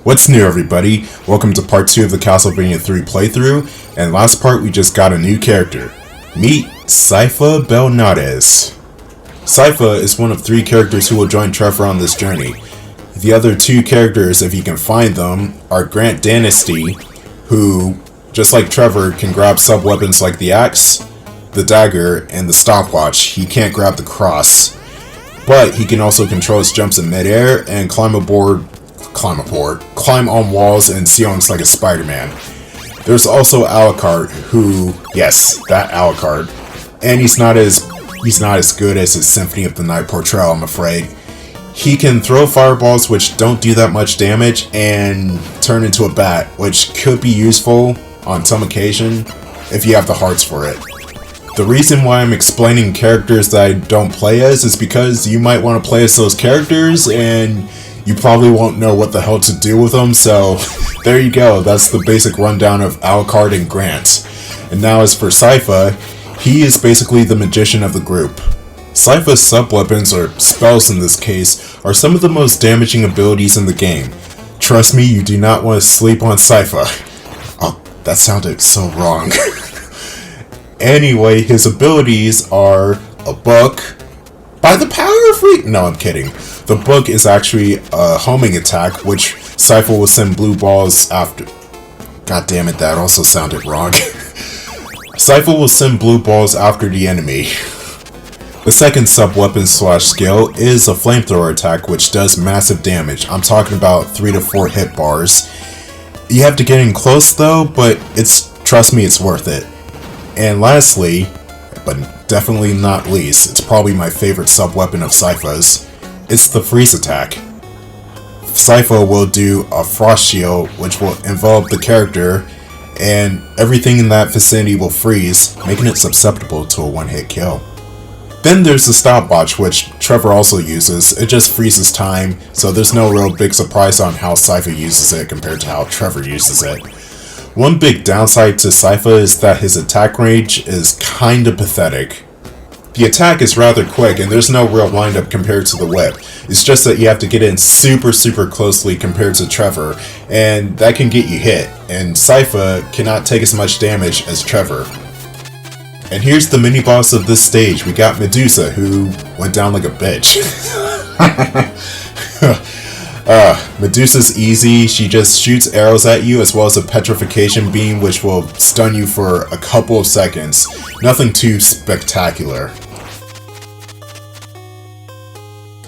What's new, everybody? Welcome to part 2 of the Castlevania 3 playthrough, and last part we just got a new character. Meet Sypha Belnades. Sypha is one of 3 characters who will join Trevor on this journey. The other 2 characters, if you can find them, are Grant Dynasty, who, just like Trevor, can grab sub-weapons like the axe, the dagger, and the stopwatch. He can't grab the cross, but he can also control his jumps in midair and climb on walls and ceilings like a Spider-Man. There's also Alucard, who, yes, that Alucard, and he's not as good as his Symphony of the Night portrayal, I'm afraid. He can throw fireballs which don't do that much damage and turn into a bat, which could be useful on some occasion if you have the hearts for it. The reason why I'm explaining characters that I don't play as is because you might want to play as those characters and you probably won't know what the hell to do with them, so there you go. That's the basic rundown of Alucard and Grant. And now as for Sypha, he is basically the magician of the group. Sypha's sub-weapons, or spells in this case, are some of the most damaging abilities in the game. Trust me, you do not want to sleep on Sypha. Oh, that sounded so wrong. Anyway, his abilities are a book. By the power of No, I'm kidding. The book is actually a homing attack, which Sypha will send blue balls after. God damn it, that also sounded wrong. Sypha will send blue balls after the enemy. The second sub-weapon / skill is a flamethrower attack, which does massive damage. I'm talking about 3 to 4 hit bars. You have to get in close though, but trust me, it's worth it. And lastly, but definitely not least, it's probably my favorite sub-weapon of Sypha's. It's the freeze attack. Sypha will do a frost shield, which will envelop the character, and everything in that vicinity will freeze, making it susceptible to a one-hit kill. Then there's the stopwatch, which Trevor also uses. It just freezes time, so there's no real big surprise on how Sypha uses it compared to how Trevor uses it. One big downside to Sypha is that his attack range is kinda pathetic. The attack is rather quick and there's no real windup compared to the whip. It's just that you have to get in super closely compared to Trevor, and that can get you hit, and Sypha cannot take as much damage as Trevor. And here's the mini-boss of this stage. We got Medusa, who went down like a bitch. Medusa's easy. She just shoots arrows at you as well as a petrification beam which will stun you for a couple of seconds. Nothing too spectacular.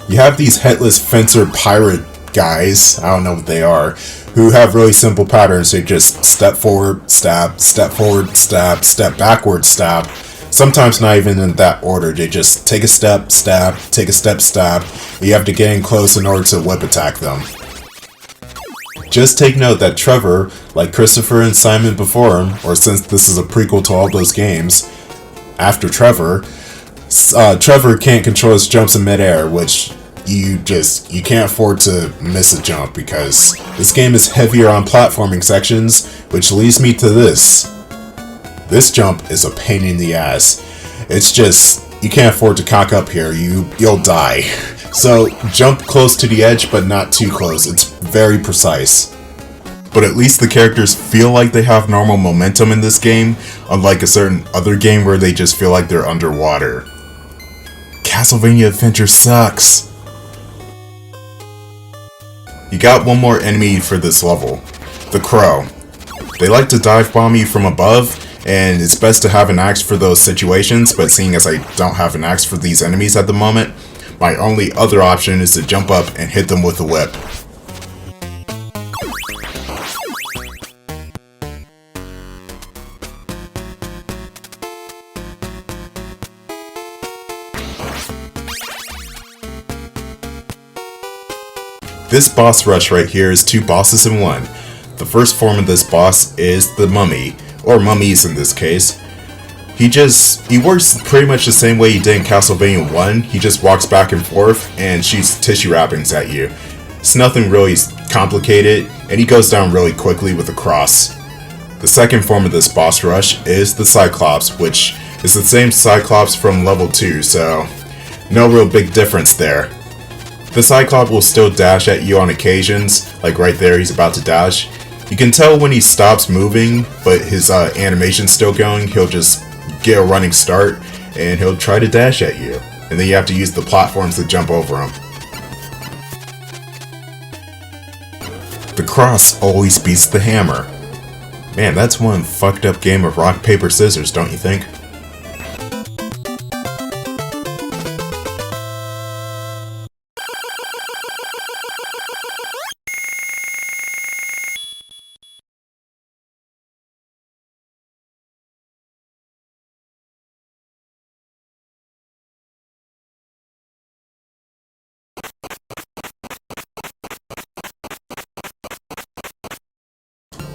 You have these headless fencer pirate guys, I don't know what they are, who have really simple patterns. They just step forward, stab, step forward, stab, step backward, stab. Sometimes not even in that order. They just take a step, stab, take a step, stab. You have to get in close in order to whip attack them. Just take note that Trevor, like Christopher and Simon before him, or since this is a prequel to all those games, after Trevor, Trevor can't control his jumps in midair, which you can't afford to miss a jump because this game is heavier on platforming sections, which leads me to this. This jump is a pain in the ass. It's just, you can't afford to cock up here, you'll die. So jump close to the edge, but not too close. It's very precise. But at least the characters feel like they have normal momentum in this game, unlike a certain other game where they just feel like they're underwater. Castlevania Adventure sucks. You got one more enemy for this level, the Crow. They like to dive bomb you from above, and it's best to have an axe for those situations, but seeing as I don't have an axe for these enemies at the moment, my only other option is to jump up and hit them with a whip. This boss rush right here is 2 bosses in one. The first form of this boss is the mummy, or mummies in this case. He works pretty much the same way he did in Castlevania 1. He just walks back and forth and shoots tissue wrappings at you. It's nothing really complicated, and he goes down really quickly with a cross. The second form of this boss rush is the Cyclops, which is the same Cyclops from level 2, so no real big difference there. The Cyclops will still dash at you on occasions, like right there he's about to dash. You can tell when he stops moving, but his animation's still going, he'll just get a running start, and he'll try to dash at you. And then you have to use the platforms to jump over him. The cross always beats the hammer. Man, that's one fucked up game of rock, paper, scissors, don't you think?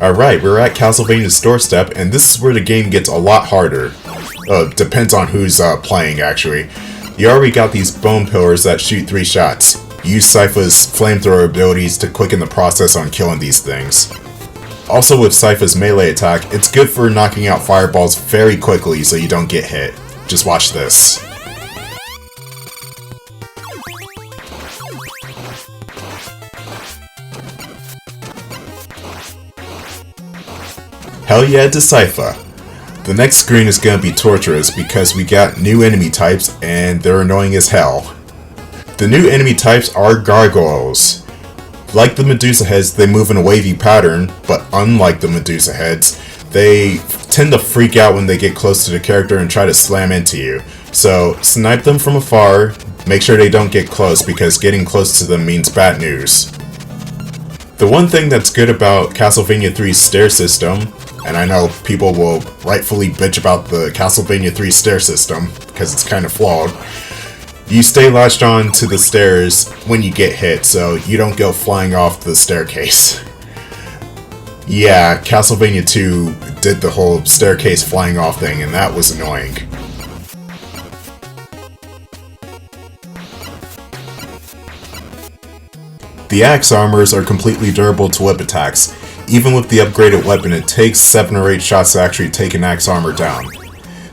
Alright, we're at Castlevania's doorstep, and this is where the game gets a lot harder. Depends on who's playing, actually. You already got these bone pillars that shoot 3 shots. Use Sypha's flamethrower abilities to quicken the process on killing these things. Also with Sypha's melee attack, it's good for knocking out fireballs very quickly so you don't get hit. Just watch this. Hell yeah to Sypha. The next screen is gonna be torturous because we got new enemy types and they're annoying as hell. The new enemy types are gargoyles. Like the Medusa heads, they move in a wavy pattern, but unlike the Medusa heads, they tend to freak out when they get close to the character and try to slam into you. So snipe them from afar, make sure they don't get close because getting close to them means bad news. The one thing that's good about Castlevania 3's stair system, and I know people will rightfully bitch about the Castlevania 3 stair system because it's kind of flawed, you stay latched on to the stairs when you get hit so you don't go flying off the staircase. Yeah, Castlevania 2 did the whole staircase flying off thing and that was annoying. The axe armors are completely durable to whip attacks. Even with the upgraded weapon, it takes 7 or 8 shots to actually take an axe armor down.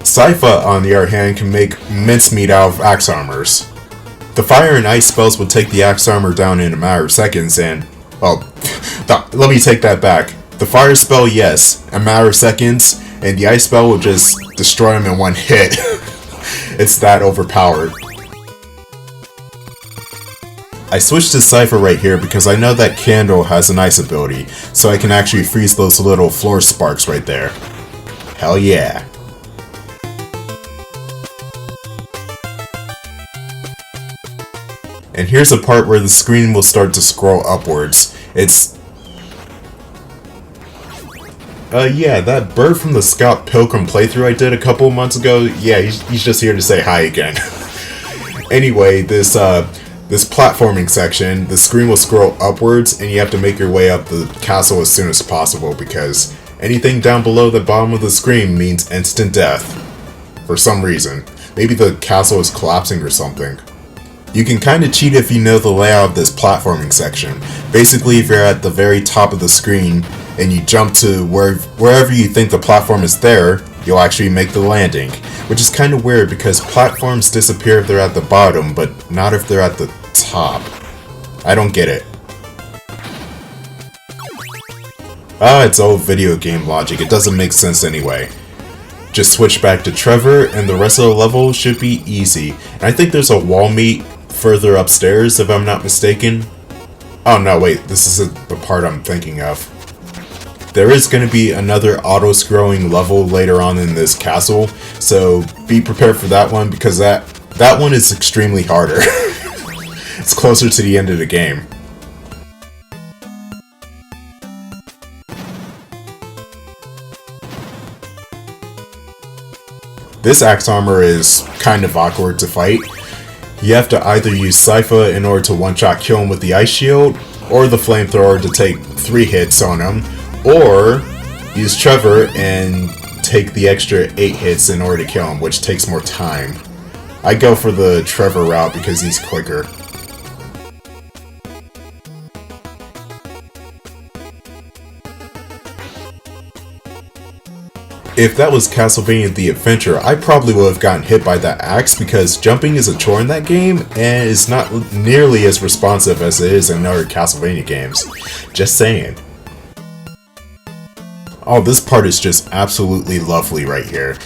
Sypha, on the other hand, can make mincemeat out of axe armors. The fire and ice spells will take the axe armor down in a matter of seconds and... oh, let me take that back. The fire spell, yes, a matter of seconds, and the ice spell will just destroy him in one hit. It's that overpowered. I switched to Sypha right here because I know that Candle has an ice ability, so I can actually freeze those little floor sparks right there. Hell yeah. And here's a part where the screen will start to scroll upwards. It's... yeah, that Bird from the Scott Pilgrim playthrough I did a couple months ago, yeah, he's just here to say hi again. Anyway, this platforming section, the screen will scroll upwards and you have to make your way up the castle as soon as possible because anything down below the bottom of the screen means instant death. For some reason. Maybe the castle is collapsing or something. You can kinda cheat if you know the layout of this platforming section. Basically, if you're at the very top of the screen and you jump to wherever you think the platform is there, you'll actually make the landing. Which is kinda weird because platforms disappear if they're at the bottom, but not if they're at the top. I don't get it. It's old video game logic, it doesn't make sense anyway. Just switch back to Trevor and the rest of the level should be easy. And I think there's a wall meet further upstairs if I'm not mistaken. Oh no, wait, this is the part I'm thinking of. There is going to be another auto-scrolling level later on in this castle, so be prepared for that one because that one is extremely harder. It's closer to the end of the game. This axe armor is kind of awkward to fight. You have to either use Sypha in order to one-shot kill him with the ice shield, or the flamethrower to take 3 hits on him, or use Trevor and take the extra 8 hits in order to kill him, which takes more time. I go for the Trevor route because he's quicker. If that was Castlevania The Adventure, I probably would have gotten hit by that axe because jumping is a chore in that game and is not nearly as responsive as it is in other Castlevania games. Just saying. Oh, this part is just absolutely lovely right here.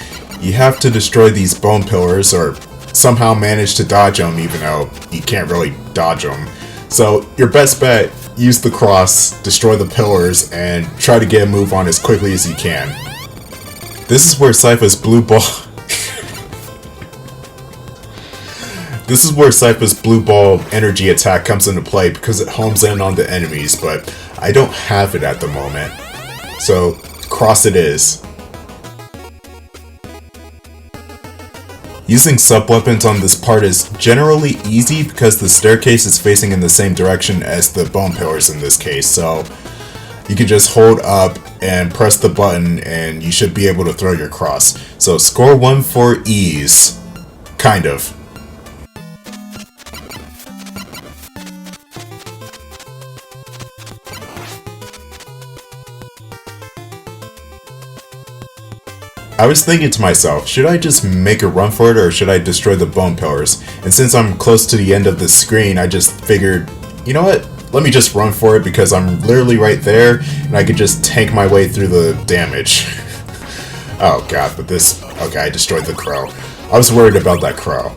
You have to destroy these bone pillars or somehow manage to dodge them even though you can't really dodge them. So your best bet, use the cross, destroy the pillars, and try to get a move on as quickly as you can. This is where Sypha's blue ball... This is where Sypha's blue ball energy attack comes into play because it homes in on the enemies, but I don't have it at the moment. So, cross it is. Using sub-weapons on this part is generally easy because the staircase is facing in the same direction as the bone pillars in this case, so you can just hold up and press the button and you should be able to throw your cross. So score 1 for ease. Kind of. I was thinking to myself, should I just make a run for it or should I destroy the bone pillars? And since I'm close to the end of the screen, I just figured, you know what? Let me just run for it because I'm literally right there and I could just tank my way through the damage. Oh god, but this... Okay, I destroyed the crow. I was worried about that crow.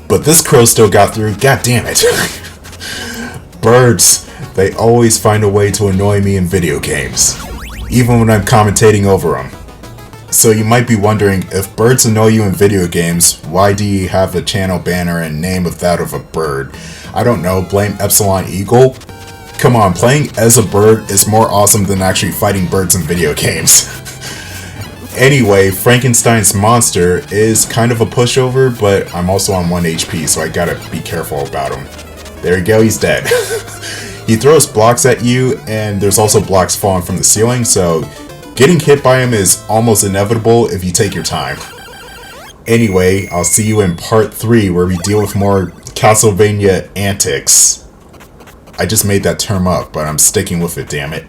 But this crow still got through. God damn it. Birds. They always find a way to annoy me in video games. Even when I'm commentating over them. So you might be wondering, if birds annoy you in video games, why do you have a channel banner and name of that of a bird? I don't know, blame Epsilon Eagle? Come on, playing as a bird is more awesome than actually fighting birds in video games. Anyway, Frankenstein's monster is kind of a pushover, but I'm also on 1 HP, so I gotta be careful about him. There we go, he's dead. He throws blocks at you, and there's also blocks falling from the ceiling, so getting hit by him is almost inevitable if you take your time. Anyway, I'll see you in part 3 where we deal with more Castlevania antics. I just made that term up, but I'm sticking with it, damn it.